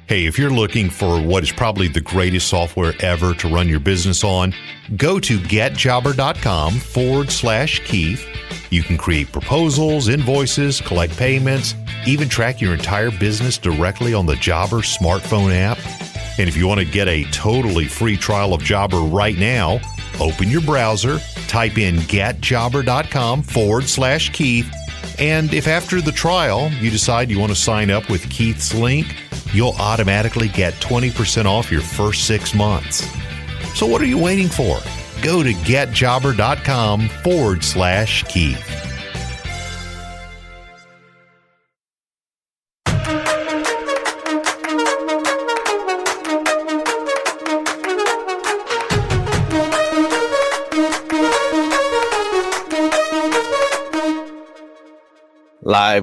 Hey, if you're looking for what is probably the greatest software ever to run your business on, go to getjobber.com/Keith. You can create proposals, invoices, collect payments, even track your entire business directly on the Jobber smartphone app. And if you want to get a totally free trial of Jobber right now, open your browser, type in getjobber.com/Keith, and if after the trial you decide you want to sign up with Keith's link, you'll automatically get 20% off your first 6 months. So what are you waiting for? Go to getjobber.com/Keith.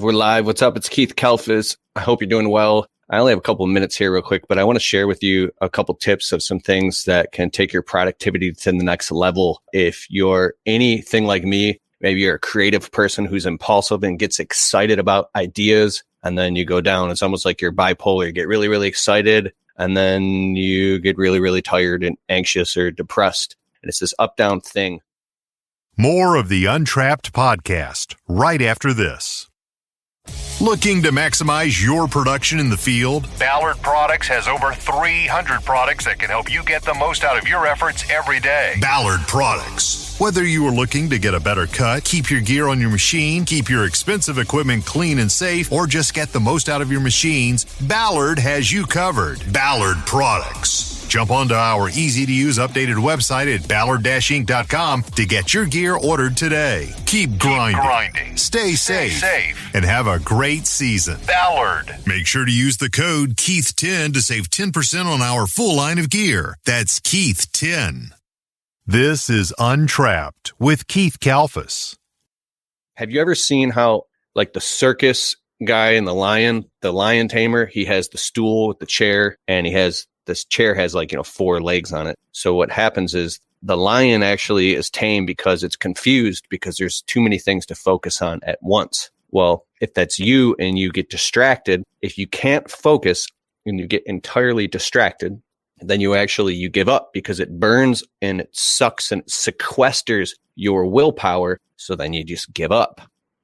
We're live. What's up? It's Keith Kalfas. I hope you're doing well. I only have a couple of minutes here real quick, but I want to share with you a couple tips of some things that can take your productivity to the next level. If you're anything like me, maybe you're a creative person who's impulsive and gets excited about ideas, and then you go down. It's almost like you're bipolar. You get really, really excited, and then you get really, really tired and anxious or depressed. And it's this up-down thing. More of the Untrapped podcast right after this. Looking to maximize your production in the field? Ballard Products has over 300 products that can help you get the most out of your efforts every day. Ballard Products. Whether you are looking to get a better cut, keep your gear on your machine, keep your expensive equipment clean and safe, or just get the most out of your machines, Ballard has you covered. Ballard Products. Jump onto our easy-to-use updated website at ballard-inc.com to get your gear ordered today. Keep grinding. Stay safe. And have a great season. Ballard. Make sure to use the code Keith10 to save 10% on our full line of gear. That's Keith10. This is Untrapped with Keith Kalfas. Have you ever seen how, like, the circus guy and the lion tamer, he has the stool with the chair, and this chair has 4 legs on it. So what happens is the lion actually is tame because it's confused because there's too many things to focus on at once. Well, if that's you and you get distracted, if you can't focus and you get entirely distracted, then you give up because it burns and it sucks and it sequesters your willpower. So then you just give up.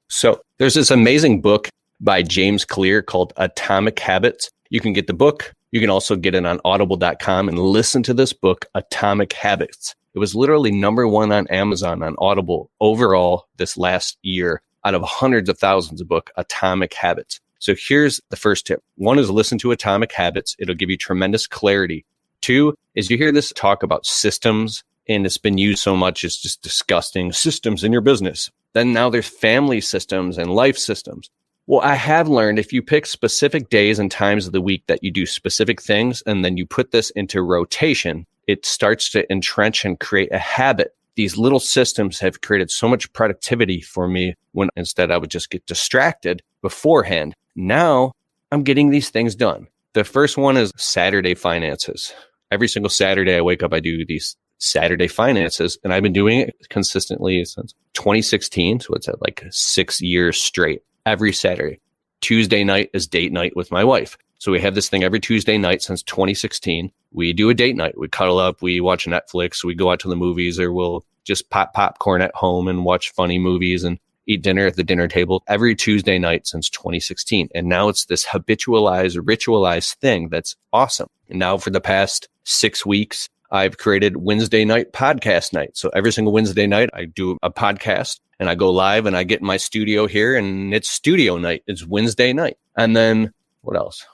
So there's this amazing book by James Clear called Atomic Habits. You can get the book. You can also get it on audible.com and listen to this book, Atomic Habits. It was literally #1 on Amazon on Audible overall this last year out of hundreds of thousands of books, Atomic Habits. So here's the first tip. 1 is listen to Atomic Habits. It'll give you tremendous clarity. 2 is you hear this talk about systems, and it's been used so much, it's just disgusting. Systems in your business. Then now there's family systems and life systems. Well, I have learned if you pick specific days and times of the week that you do specific things, and then you put this into rotation, it starts to entrench and create a habit. These little systems have created so much productivity for me when instead I would just get distracted beforehand. Now I'm getting these things done. The first one is Saturday finances. Every single Saturday I wake up, I do these Saturday finances, and I've been doing it consistently since 2016. So it's at 6 years straight. Every Saturday. Tuesday night is date night with my wife. So we have this thing every Tuesday night since 2016. We do a date night. We cuddle up, we watch Netflix, we go out to the movies, or we'll just pop popcorn at home and watch funny movies and eat dinner at the dinner table every Tuesday night since 2016. And now it's this ritualized thing that's awesome. And now for the past 6 weeks, I've created Wednesday night podcast night. So every single Wednesday night, I do a podcast. And I go live and I get in my studio here and it's studio night. It's Wednesday night. And then what else?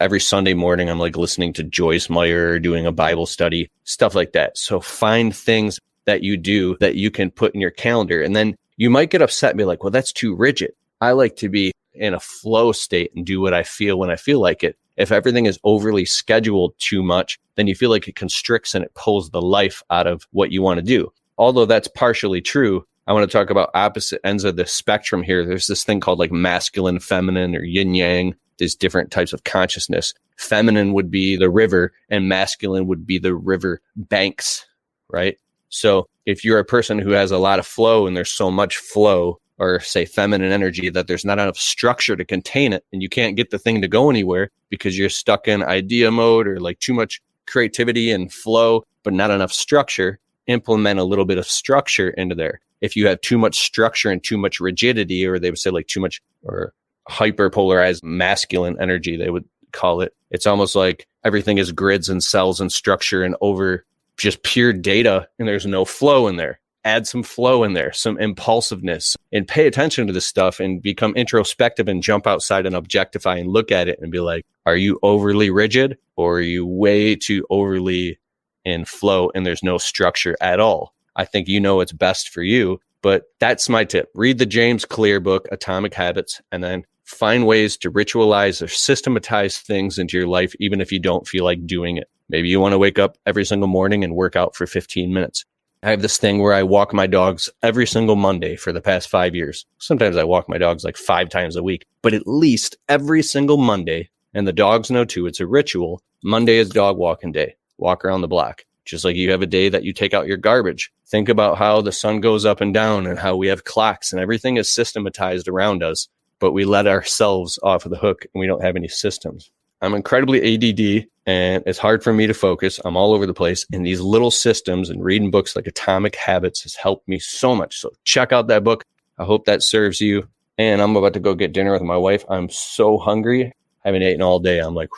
Every Sunday morning, I'm listening to Joyce Meyer, doing a Bible study, stuff like that. So find things that you do that you can put in your calendar. And then you might get upset and be like, well, that's too rigid. I like to be in a flow state and do what I feel when I feel like it. If everything is overly scheduled too much, then you feel like it constricts and it pulls the life out of what you want to do. Although that's partially true, I want to talk about opposite ends of the spectrum here. There's this thing called masculine, feminine, or yin yang. There's different types of consciousness. Feminine would be the river and masculine would be the river banks, right? So if you're a person who has a lot of flow and there's so much flow, or say feminine energy, that there's not enough structure to contain it, and you can't get the thing to go anywhere because you're stuck in idea mode or like too much creativity and flow, but not enough structure. Implement a little bit of structure into there. If you have too much structure and too much rigidity, or they would say like too much or hyperpolarized masculine energy, they would call it. It's almost like everything is grids and cells and structure and over just pure data, and there's no flow in there. Add some flow in there, some impulsiveness, and pay attention to this stuff and become introspective and jump outside and objectify and look at it and be like, are you overly rigid, or are you way too overly in flow and there's no structure at all? I think you know what's best for you, but that's my tip. Read the James Clear book, Atomic Habits, and then find ways to ritualize or systematize things into your life, even if you don't feel like doing it. Maybe you want to wake up every single morning and work out for 15 minutes. I have this thing where I walk my dogs every single Monday for the past 5 years. Sometimes I walk my dogs like 5 times a week, but at least every single Monday, and the dogs know too, it's a ritual. Monday is dog walking day. Walk around the block. Just like you have a day that you take out your garbage. Think about how the sun goes up and down and how we have clocks and everything is systematized around us, but we let ourselves off of the hook and we don't have any systems. I'm incredibly ADD and it's hard for me to focus. I'm all over the place, and these little systems and reading books like Atomic Habits has helped me so much. So check out that book. I hope that serves you. And I'm about to go get dinner with my wife. I'm so hungry. I haven't eaten all day. I'm like,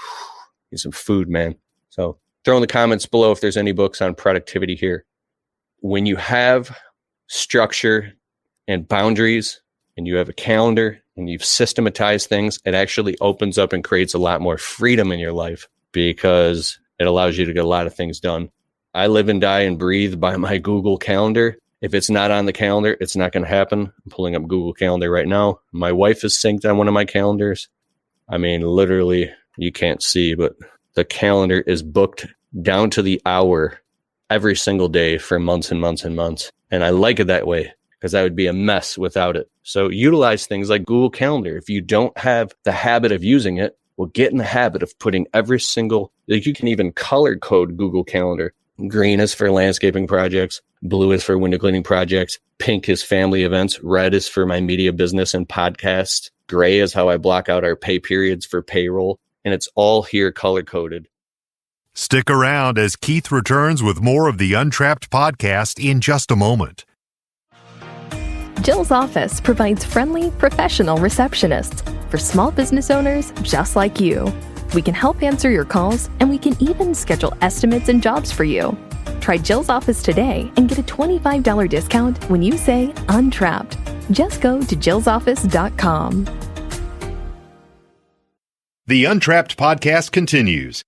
need some food, man. So throw in the comments below if there's any books on productivity here. When you have structure and boundaries and you have a calendar and you've systematized things, it actually opens up and creates a lot more freedom in your life because it allows you to get a lot of things done. I live and die and breathe by my Google Calendar. If it's not on the calendar, it's not going to happen. I'm pulling up Google Calendar right now. My wife is synced on one of my calendars. I mean, literally, you can't see, but the calendar is booked down to the hour every single day for months and months and months. And I like it that way because I would be a mess without it. So utilize things like Google Calendar. If you don't have the habit of using it, well, get in the habit of putting every single, like you can even color code Google Calendar. Green is for landscaping projects. Blue is for window cleaning projects. Pink is family events. Red is for my media business and podcast. Gray is how I block out our pay periods for payroll. And it's all here color coded. Stick around as Keith returns with more of the Untrapped podcast in just a moment. Jill's office provides friendly, professional receptionists for small business owners just like you. We can help answer your calls, and we can even schedule estimates and jobs for you. Try Jill's office today and get a $25 discount when you say Untrapped. Just go to jillsoffice.com. The Untrapped podcast continues.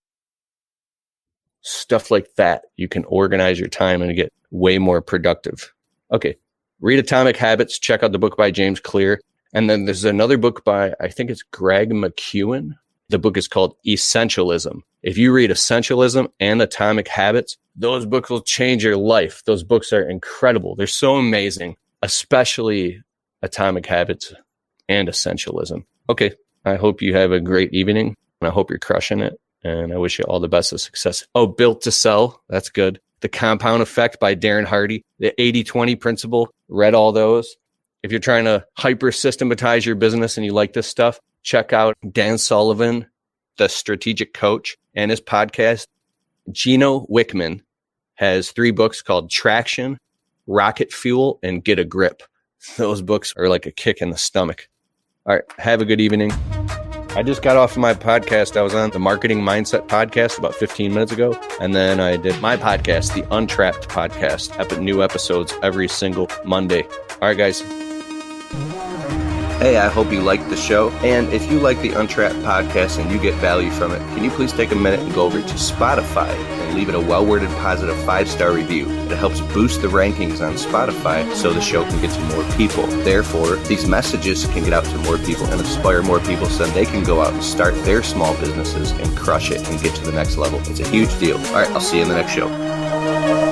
Stuff like that. You can organize your time and get way more productive. Okay. Read Atomic Habits. Check out the book by James Clear. And then there's another book by, I think it's Greg McKeown. The book is called Essentialism. If you read Essentialism and Atomic Habits, those books will change your life. Those books are incredible. They're so amazing, especially Atomic Habits and Essentialism. Okay. I hope you have a great evening, and I hope you're crushing it. And I wish you all the best of success. Oh, Built to Sell. That's good. The Compound Effect by Darren Hardy. The 80-20 principle. Read all those. If you're trying to hyper systematize your business and you like this stuff, check out Dan Sullivan, the strategic coach, and his podcast. Gino Wickman has 3 books called Traction, Rocket Fuel, and Get a Grip. Those books are like a kick in the stomach. All right. Have a good evening. I just got off of my podcast. I was on the Marketing Mindset podcast about 15 minutes ago. And then I did my podcast, the Untrapped podcast. I put new episodes every single Monday. All right, guys. Hey, I hope you liked the show. And if you like the Untrapped podcast and you get value from it, can you please take a minute and go over to Spotify and leave it a well-worded, positive 5-star review. It helps boost the rankings on Spotify so the show can get to more people. Therefore, these messages can get out to more people and inspire more people so they can go out and start their small businesses and crush it and get to the next level. It's a huge deal. All right, I'll see you in the next show.